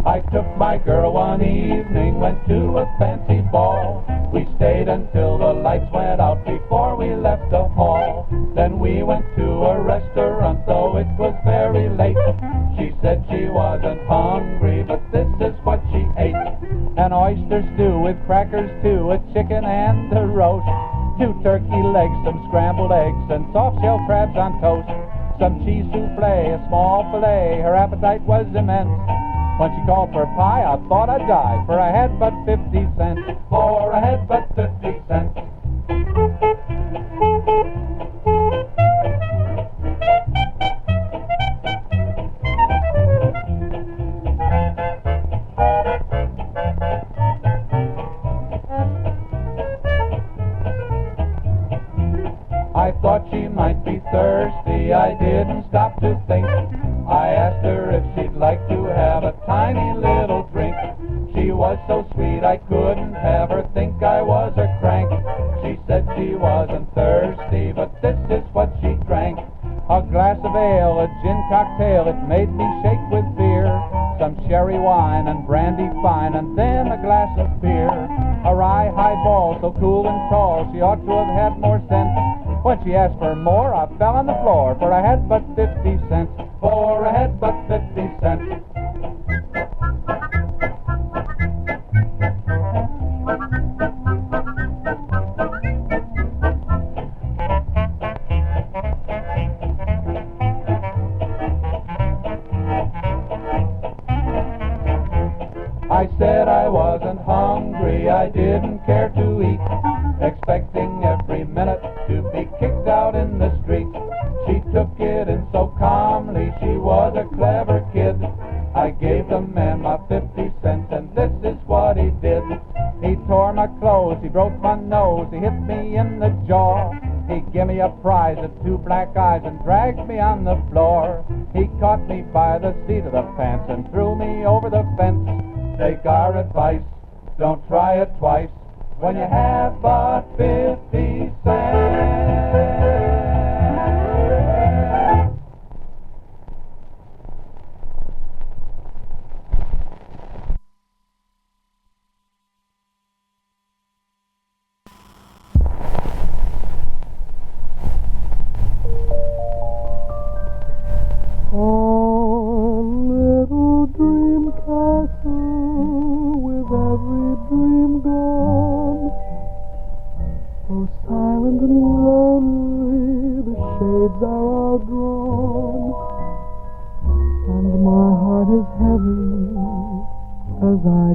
I took my girl one evening, went to a fancy ball. We stayed until the lights went out before we left the hall. Then we went to a restaurant, though it was very late. She said she wasn't hungry, but this is what she ate. An oyster stew with crackers too, a chicken and a roast, 2 turkey legs, some scrambled eggs, and soft-shell crabs on toast. Some cheese souffle, a small filet, her appetite was immense. When she called for pie, I thought I'd die, for I had but 50 cents. For I had but 50 cents. thought she might be thirsty. I didn't stop to think. I asked her if she'd like to have a tiny little drink. She was so sweet I couldn't have her think I was a crank. She said she wasn't thirsty, but this is what she drank. A glass of ale, a gin cocktail, it made me shake with fear. Some sherry wine and brandy fine, and then a glass of beer. A rye highball, so cool and tall, she ought to have had more sense. When she asked for more, I fell on the floor, for I had but 50 cents. For I had but 50 cents. I said I wasn't hungry, I didn't care to eat, expecting every minute to be kicked out in the street. She took it in so calmly, she was a clever kid. I gave the man my 50 cents, and this is what he did. He tore my clothes, he broke my nose, he hit me in the jaw. He gave me a prize of 2 black eyes and dragged me on the floor. He caught me by the seat of the pants and threw me over the fence. Take our advice, don't try it twice when you have but 50 cents.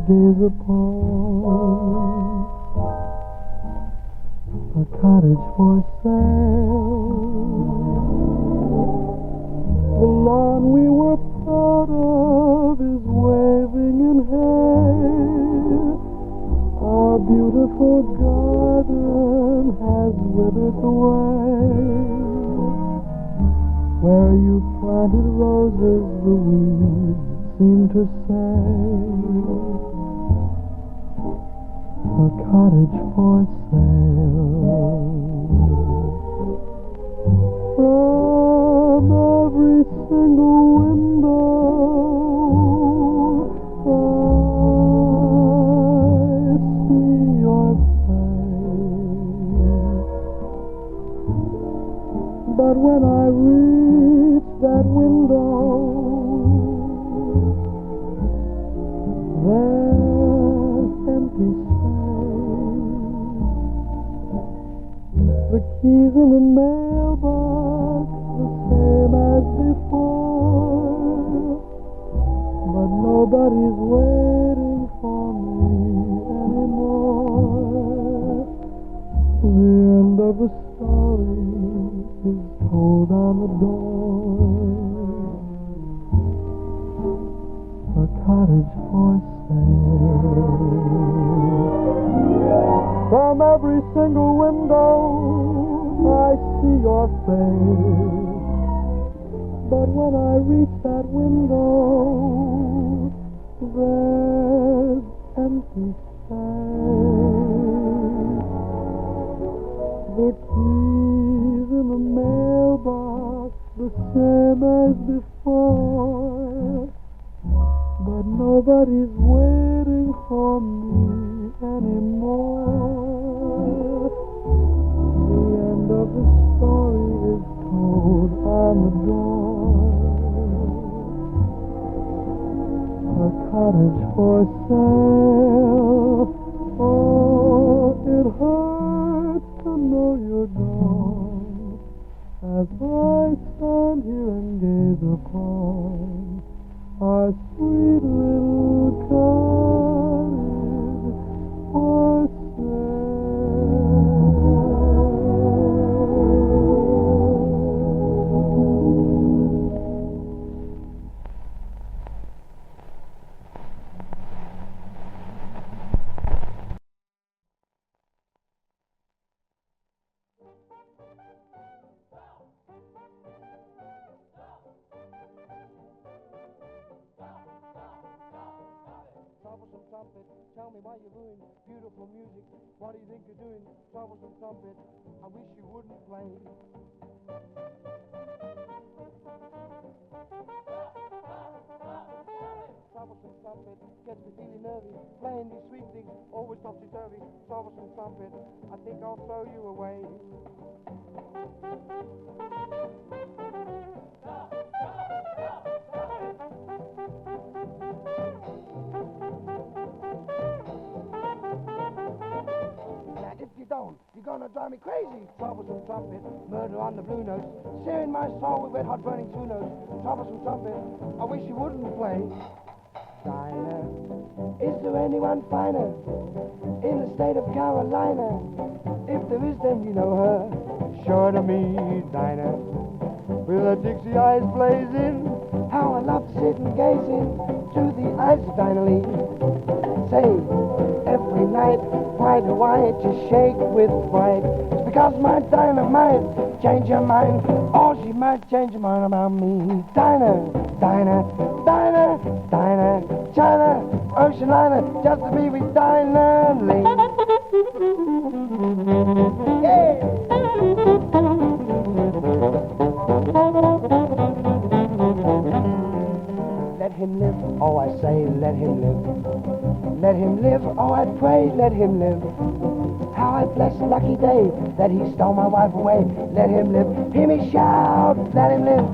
Gaze upon a cottage for sale. The lawn we were proud of is waving in hay. Our beautiful garden has withered away. Where you planted roses, the weeds seem to say. A cottage for sale. From every single window I see your face. But when I reach that window, there's empty the keys in the mailbox, the same as before. But nobody's waiting for me anymore. The end of the story is told on the door. A cottage for sale. From every single window I see your face. But when I reach that window, there's empty space. The keys in the mailbox, the same as before. But nobody's waiting for me anymore. The end of the story is told on the door. A cottage for sale. Oh, it hurts to know you're gone, as I stand here and gaze upon our sweet little cottage for trumpet, tell me why you ruin beautiful music. What do you think you're doing? Troublesome trumpet, I wish you wouldn't play. Troublesome trumpet gets me feeling nervy. Playing these sweet things always topsy-turvy. Troublesome trumpet, I think I'll throw you away. Now if you don't, you're gonna drive me crazy. Troublesome trumpet, murder on the blue notes, searing my soul with red hot burning true notes. Troublesome trumpet, I wish you wouldn't play. Dinah, is there anyone finer in the state of Carolina? If there is, then you know her. Sure to me, Dinah, with her Dixie eyes blazing. How I love to sit and gaze into the eyes of Dinah Lee. Say, every night, why do I just shake with fright? It's because my Dinah might change her mind, or she might change her mind about me. Dinah, Dinah, Dinah, Dinah, China, ocean liner, just to be with Dinah Lee. Yeah! Let him live, oh I say, let him live. Let him live, oh I pray, let him live. How I bless lucky day that he stole my wife away. Let him live, hear me shout, let him live.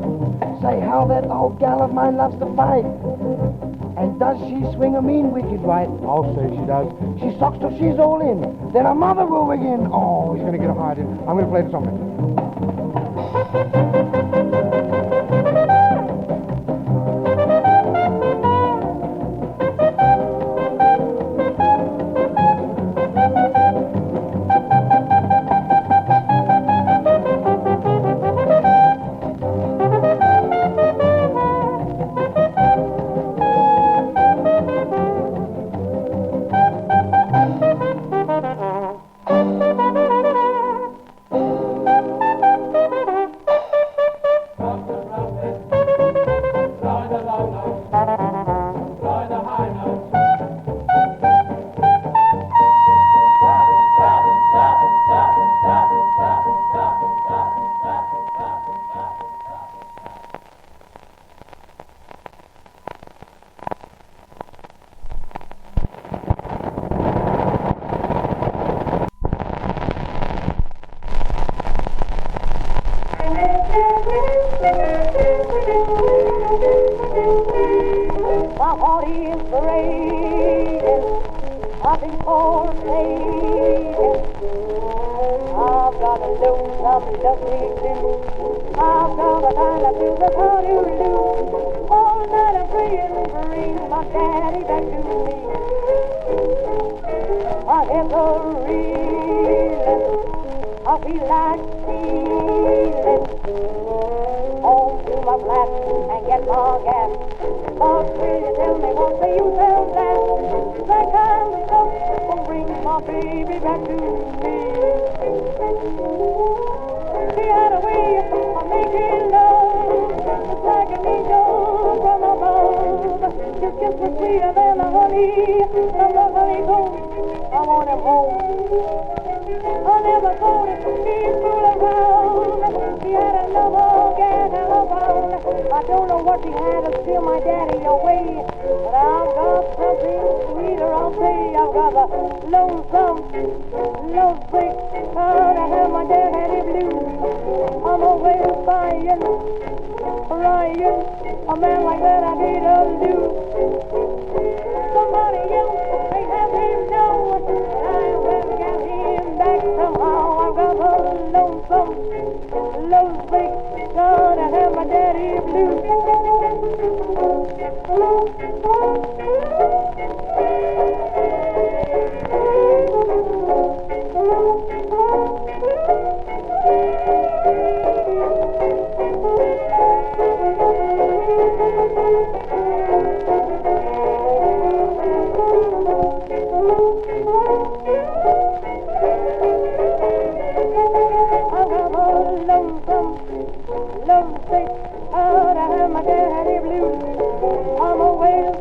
Say how that old gal of mine loves to fight. And does she swing a mean wicked right? I'll say she does. She sucks till she's all in. Then her mother will begin. Oh, he's gonna get a hard in. I'm gonna play the trumpet. My heart is breaking, nothing for saying. I've got to lose some lovely too. I've got to find out through the do. All night I'm praying, bring my daddy back to me. Whatever reason, I feel like stealing home to my flat and get my gas. But will you tell me what the use of that? That kind of stuff will bring my baby back to me. She had a way of making love, just like an angel from above. His kiss was sweeter than the honey from the honeycomb. I want him home. I never thought he'd fool around. He had another gal around. I don't know what she had to steal my daddy away, but I've got something sweeter, I'll say. I've got the lonesome, lovesick, to have my daddy blue. I'm always crying, a man like that I need a lose. Somebody else may have him know, but I will get him back somehow. I've got the lonesome, lovesick, to have my daddy blue. Lovesick, out of my daddy blue. I'm always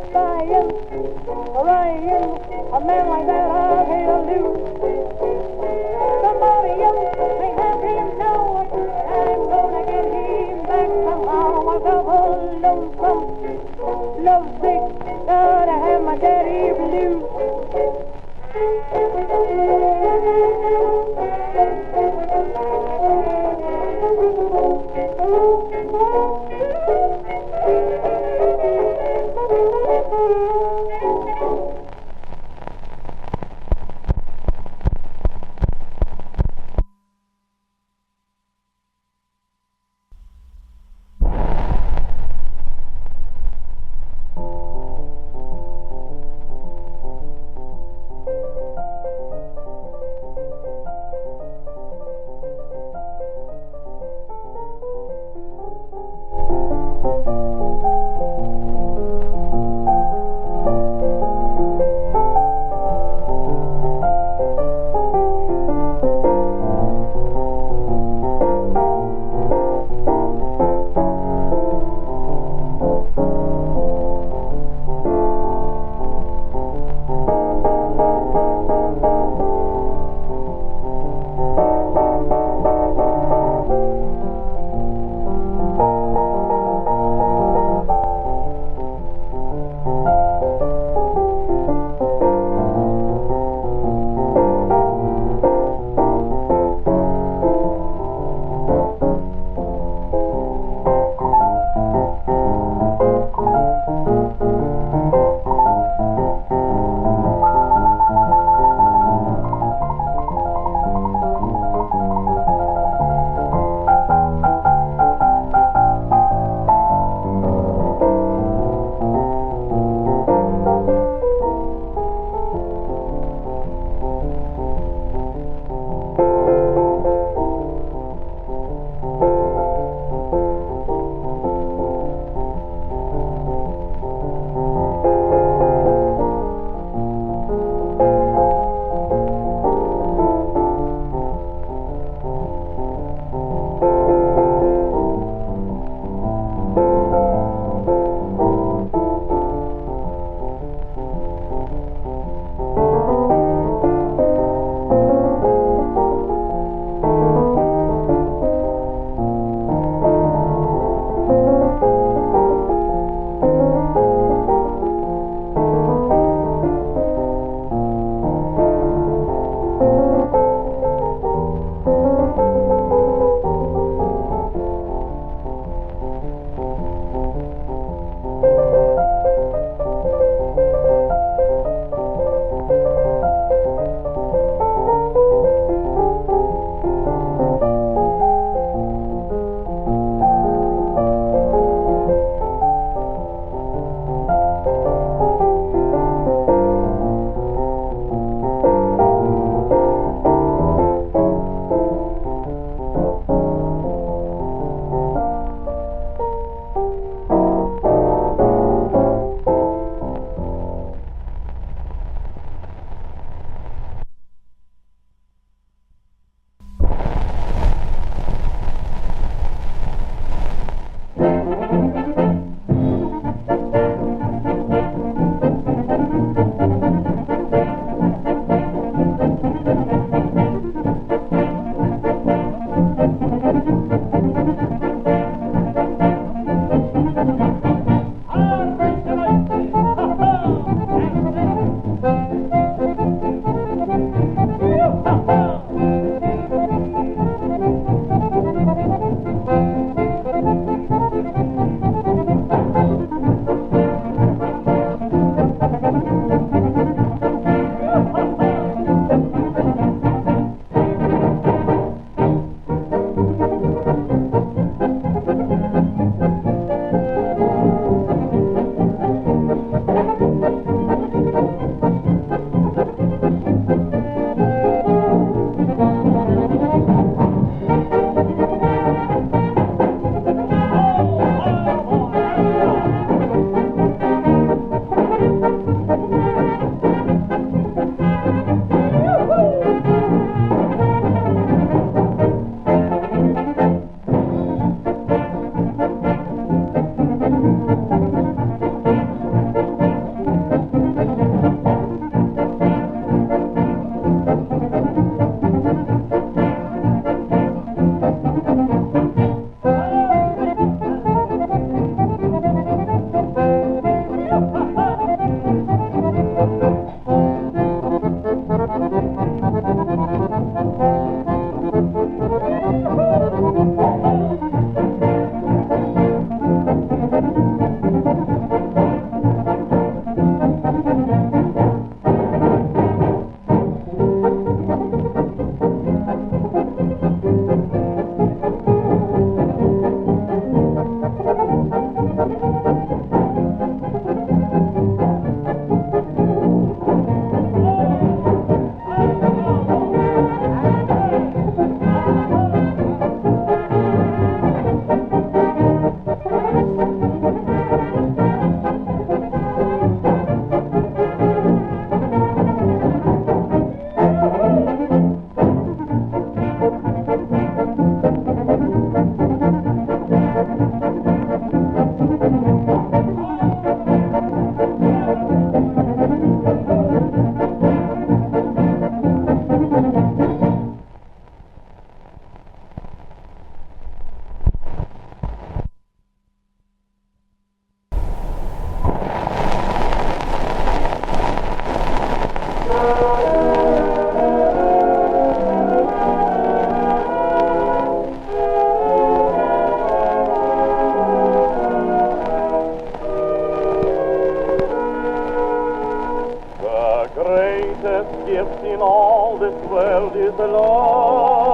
gift in all this world is love.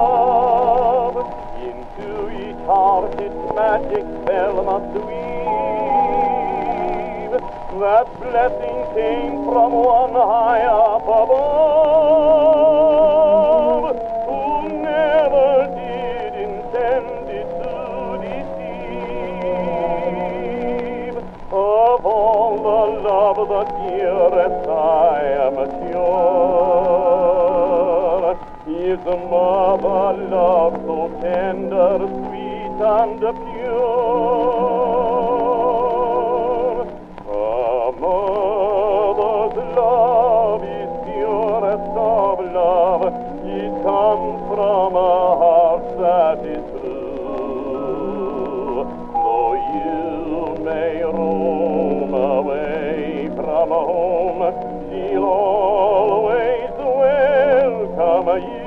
Into each heart its magic spell must weave. That blessing came from one high up above, who never did intend it to deceive. Of all the love, the dearest I am sure is a mother love so tender, sweet, and pure. A mother's love is purest of love. It comes from a heart that is true. Though you may roam away from home, she'll always welcome you.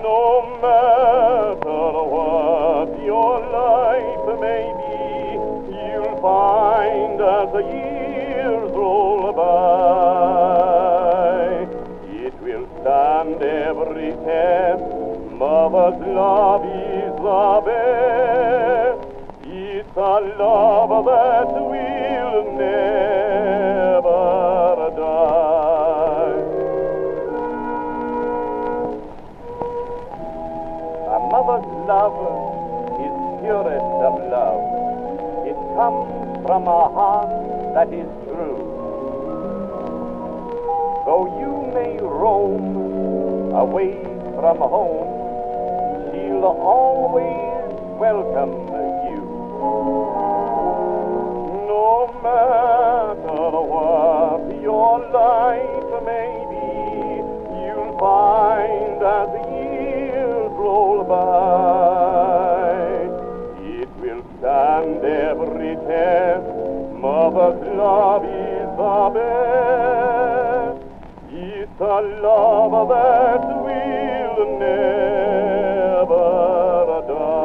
No matter what your life may be, you'll find as the years roll by, it will stand every test. Mother's love is the best. It's a love that will never die. A mother's love is purest of love. It comes from a heart that is true. Though you may roam away from home, she'll always welcome you. No matter what your life may be, you'll find as the years roll by, it will stand every test. Mother's love is the best. It's a love that will never die.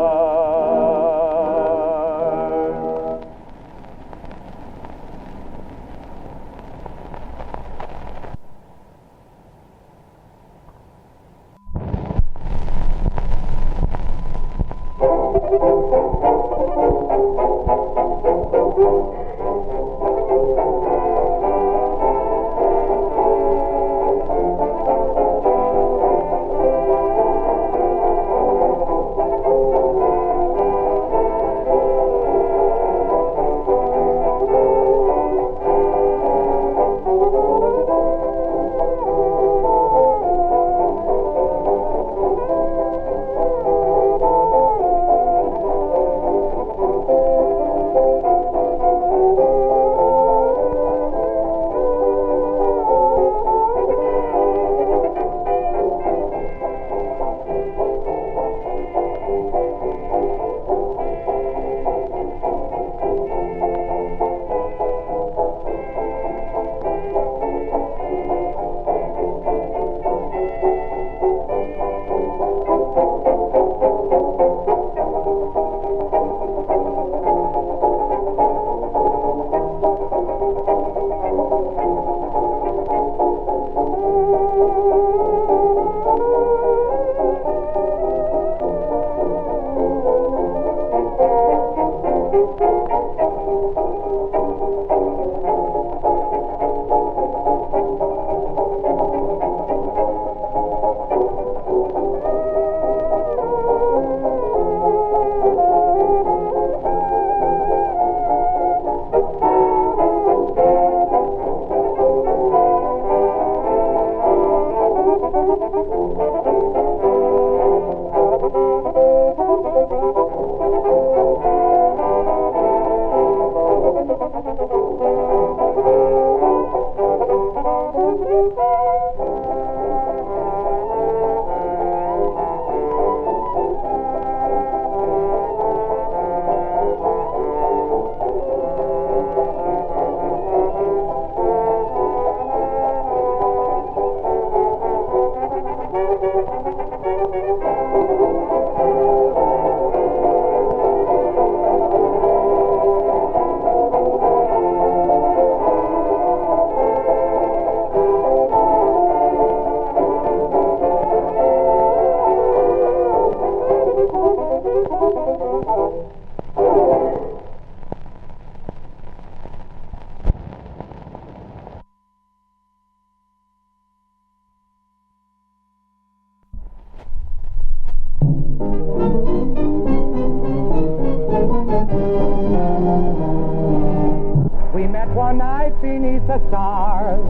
that one night beneath the stars,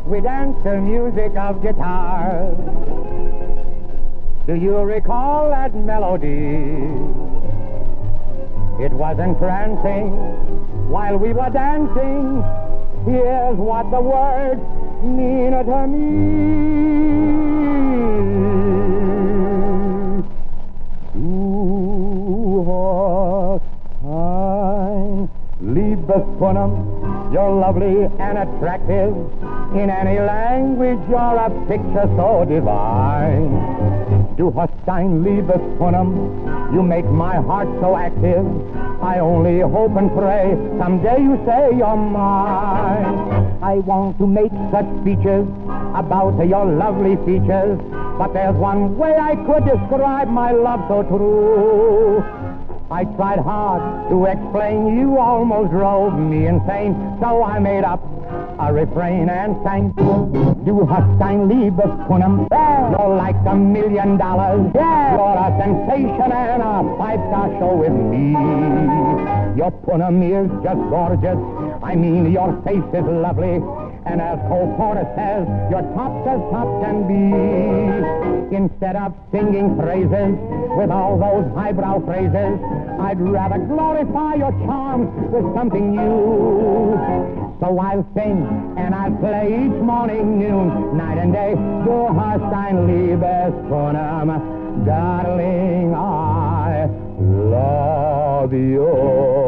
we danced to music of guitars. Do you recall that melody? It was entrancing while we were dancing. Here's what the words mean to me. Du hast ein Liebespunem, you're lovely and attractive. In any language, you're a picture so divine. Du hast ein Liebespunem, you make my heart so active. I only hope and pray someday you say you're mine. I want to make such speeches about your lovely features, but there's one way I could describe my love so true. I tried hard to explain, you almost drove me insane, so I made up a refrain and sang. Du hast ein Liebespunem, you're like $1 million. You're a sensation and a five-star show with me. Your punem is just gorgeous, I mean your face is lovely, and as Cole Porter says, your top's as top can be. Instead of singing praises with all those highbrow phrases, I'd rather glorify your charms with something new. So I'll sing and I'll play each morning, noon, night and day. Du hast ein Liebespunem, darling, I love you.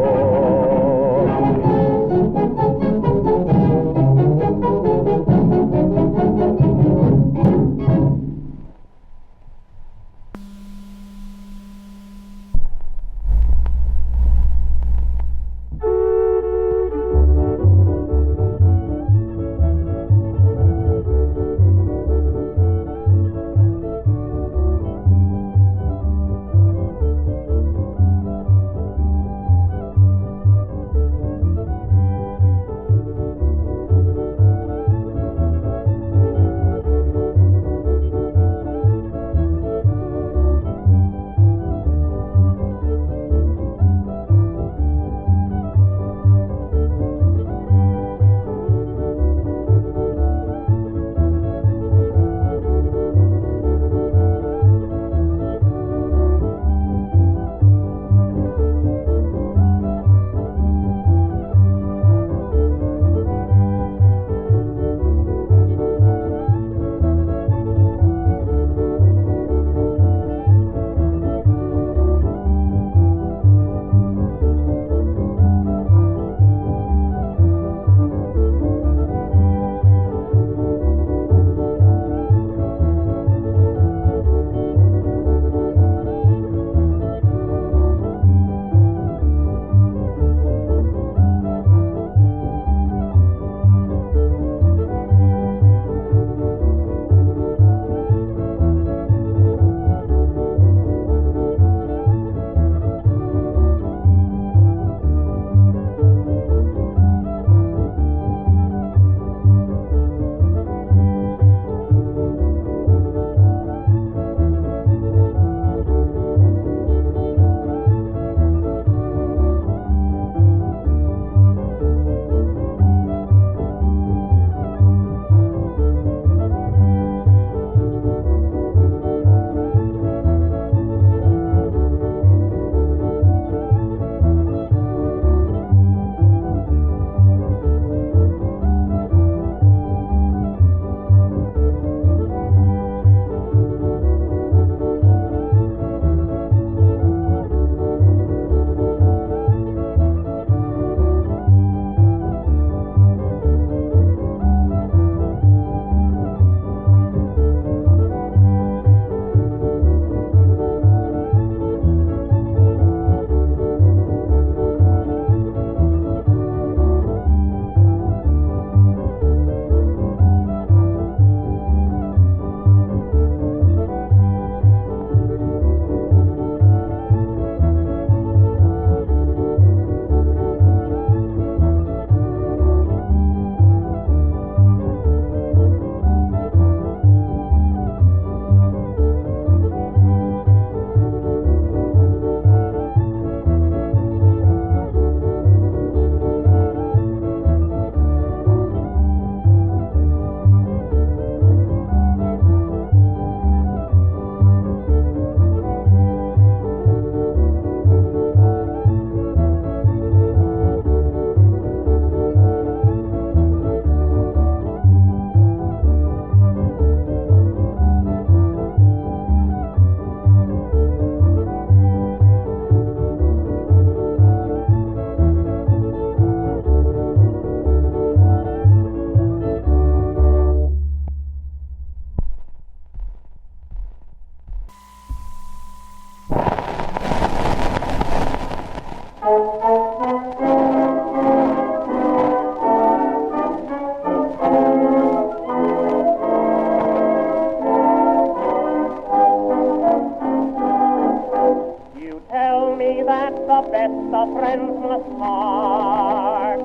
friends must part.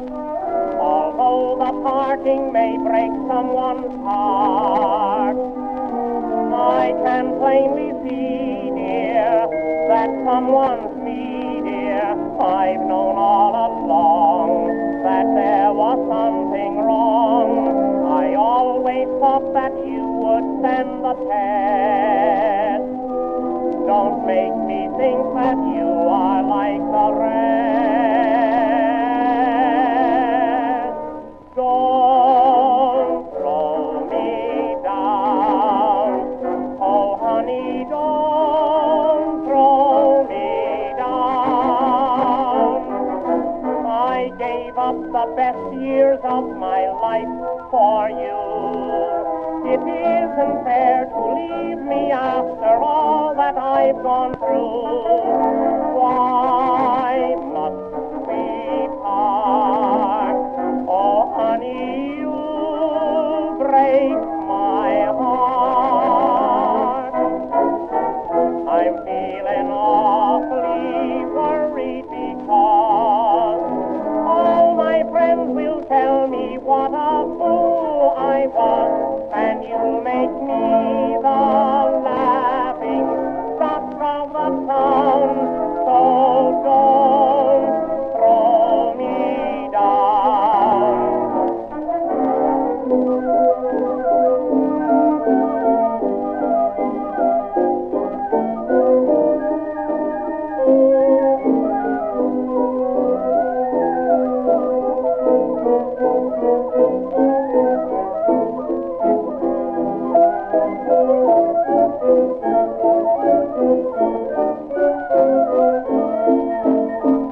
Although the parting may break someone's heart, I can plainly see, dear, that someone's me, dear. I've known all along that there was something wrong. I always thought that you would stand the test. Don't make me think that you are like the rest. Don't throw me down. Oh, honey, don't throw me down. I gave up the best years of my life for you. It isn't fair to leave me after all that I've gone through. Why must we part? Oh, honey, you break my heart. I'm feeling awfully worried because all my friends will tell me what a fool I was, and you'll make me the laughing stock of the town. So don't throw me down.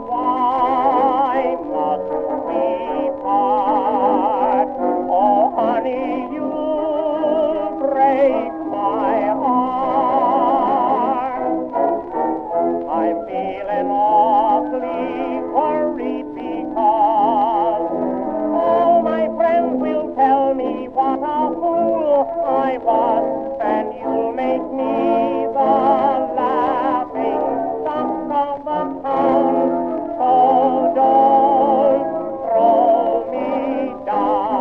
Why must we part? Oh, honey, you break my heart. I'm feeling awfully worried because all my friends will tell me what a fool I was, and you'll make me the laughing stock of the town. So don't throw me down.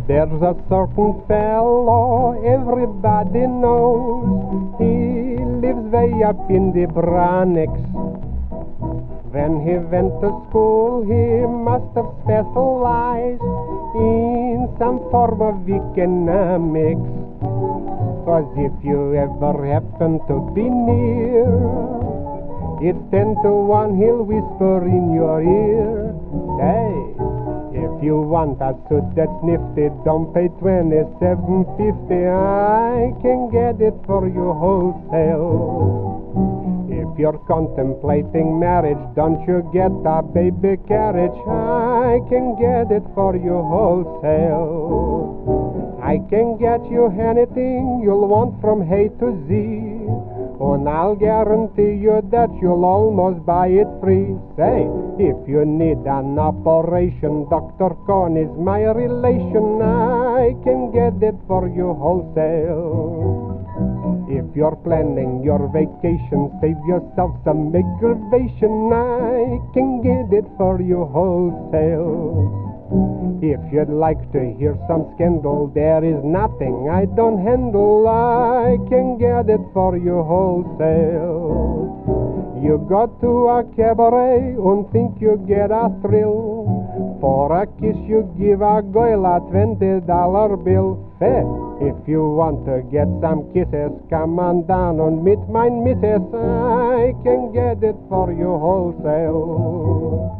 There's a certain fellow everybody knows. He lives way up in the Bronx. When he went to school, he must have specialized in some form of economics. 'Cause if you ever happen to be near, it's 10 to 1 he'll whisper in your ear. Hey, if you want a suit that's nifty, don't pay $27.50. I can get it for you wholesale. If you're contemplating marriage, don't you get a baby carriage. I can get it for you wholesale. I can get you anything you'll want from A to Z. And I'll guarantee you that you'll almost buy it free. Say, if you need an operation, Dr. Cohn is my relation. I can get it for you wholesale. If you're planning your vacation, save yourself some aggravation. I can get it for you wholesale. If you'd like to hear some scandal, there is nothing I don't handle. I can get it for you wholesale. You go to a cabaret and think you get a thrill. For a kiss you give a girl a $20 bill. Hey, if you want to get some kisses, come on down and meet my missus. I can get it for you wholesale.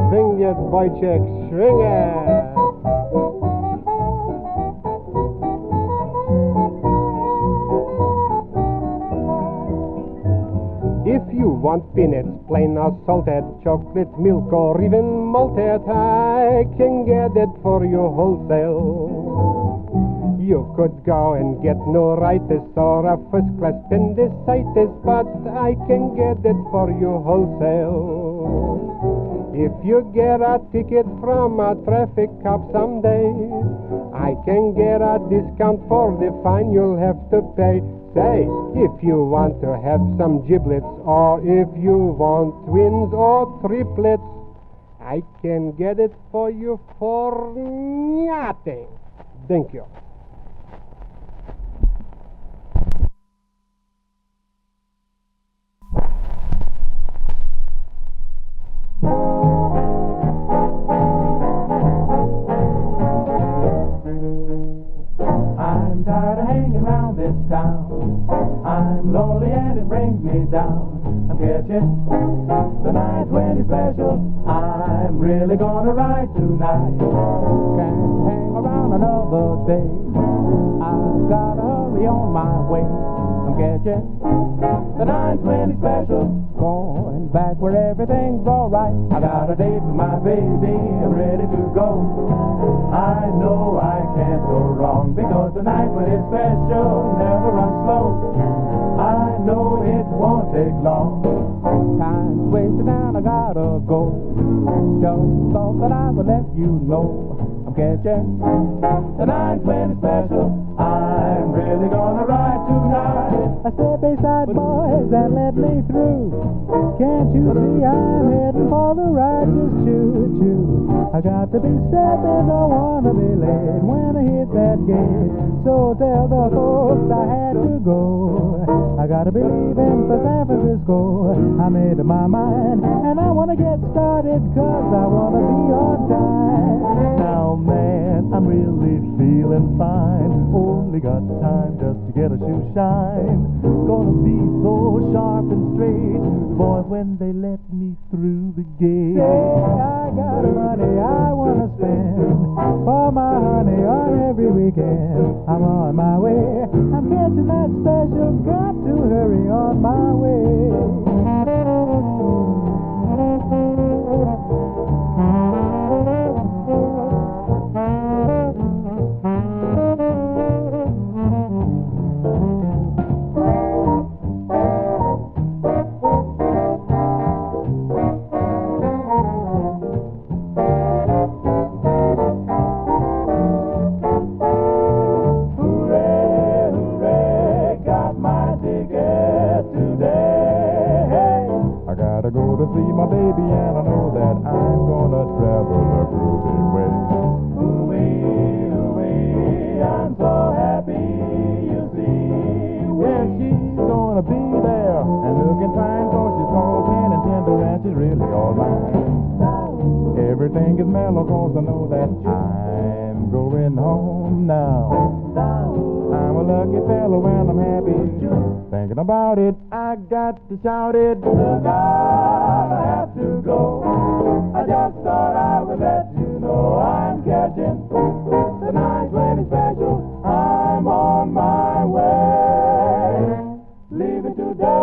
Swing it, boy chick, swing it. If you want peanuts, plain or salted, chocolate milk or even malted, I can get it for you wholesale. You could go and get neuritis or a first-class appendicitis, but I can get it for you wholesale. If you get a ticket from a traffic cop someday, I can get a discount for the fine you'll have to pay. Say, if you want to have some giblets, or if you want twins or triplets, I can get it for you for nothing. Thank you. I'm tired of hanging around this town. I'm lonely and it brings me down. I'm catching the 920 special. I'm really gonna ride tonight. Can't hang around another day. I've gotta hurry on my way. I'm catching the 920 special. Going back where everything's alright. I got a date with my baby. I'm ready to go. I know I can't go wrong because the 920 special never runs slow. I know it won't take long. Time's wasted and I gotta go. Just thought that I would let you know I'm catching the 920 special. I'm really gonna ride tonight. I step beside boys that let me through. Can't you see I'm heading for the ride? Just choo-choo. I got to be stepping, don't wanna be late when I hit that gate. So tell the folks I had to go. I gotta be leaving for San Francisco. I made up my mind and I wanna get started 'cause I wanna be on time. Now man, I'm really feeling fine. Only got time just to get a shoe shine. Gonna be so sharp and straight, boy, when they let me through the gate. Say I got money I wanna spend for my honey on every weekend. I'm on my way, I'm catching that special. Got to hurry on my way. to see my baby, and I know that I'm gonna travel the groovy way. Ooh-wee, I'm so happy, you see. Well, she's gonna be there and looking fine, so she's called tan and tender, and she's really all mine. Everything is mellow, 'cause I know that I'm going home now. I'm a lucky fellow when I'm happy. Thinking about it, I got to shout it. Look out, I have to go. I just thought I would let you know I'm catching the 920 special. I'm on my way, leaving today.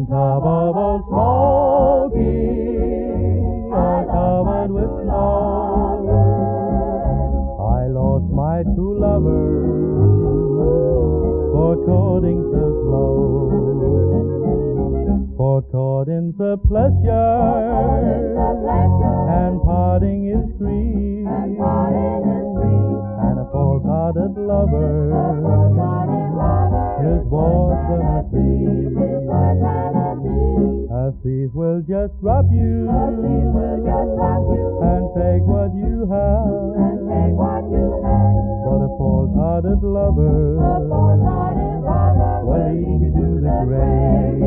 top of Old Smoky are covered with snow. I lost my two lovers for courting so slow. For courting's a pleasure, and parting is grief, and a false-hearted lover is worse than a thief. A thief will just rob you and take what you have, but a false-hearted lover will lead you to the grave,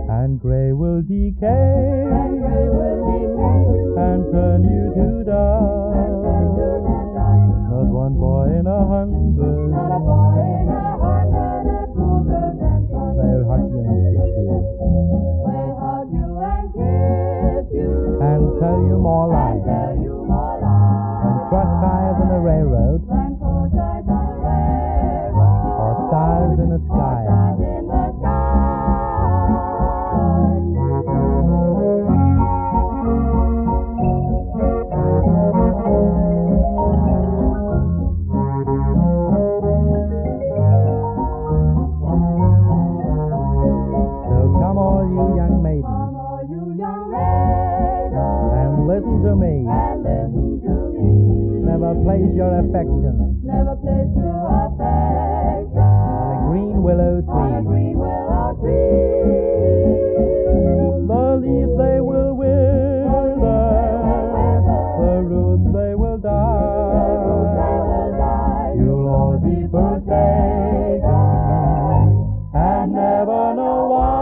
and grey will decay and turn you to dust. Not one boy in 100 they'll hug you and kiss you, and tell you more lies, and trust higher than a railroad, or stars in the sky. Listen to me. Never place your affection on a green willow tree. The leaves they will wither, the roots they will die. You'll all be forsaken and never know why.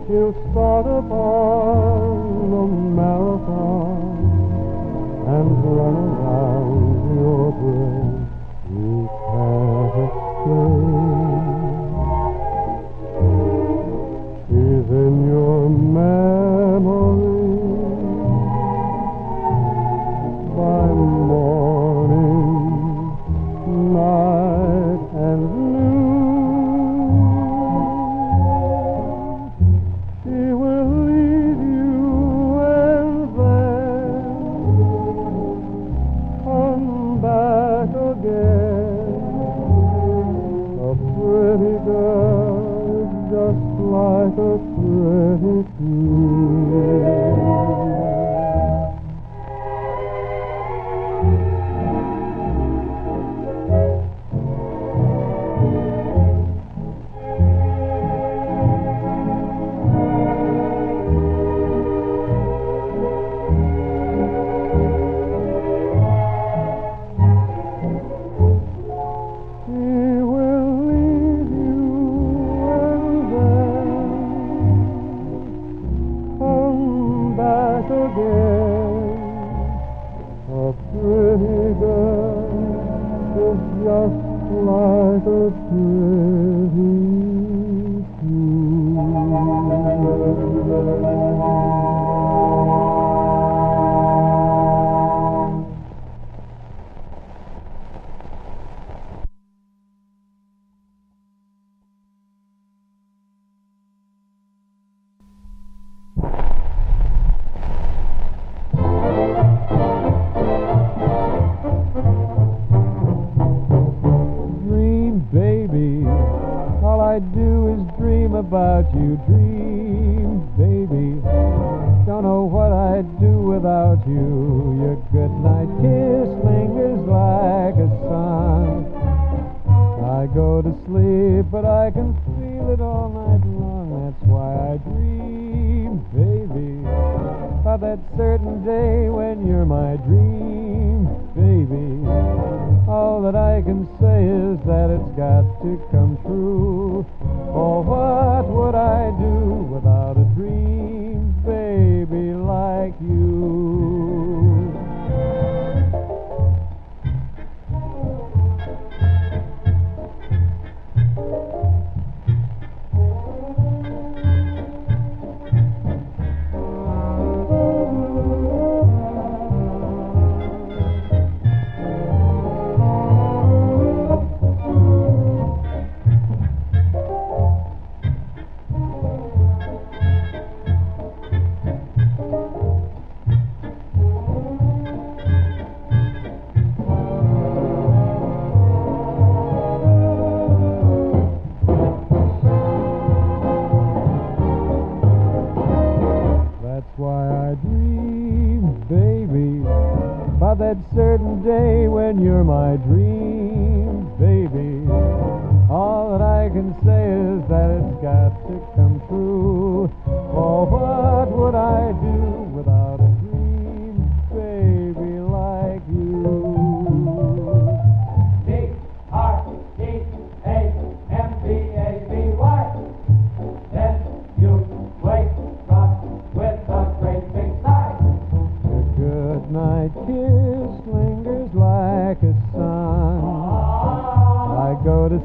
You start upon a marathon and run around your brain. You can't escape. He's in your memory by morning, night, and noon. Like a pretty Dream, baby, baby. All that I can say is that it's got to come true. Oh, what would I do without a dream, baby, like you? That's why I dream, baby, about that certain day when you're my dream, baby. All that I can say is that it's got to come true. Oh, what would I do without a dream, baby, like you? D-R-E-A-M-B-A-B-Y. Then you wake up with a great big sigh. A good night kiss lingers like a sun. I go to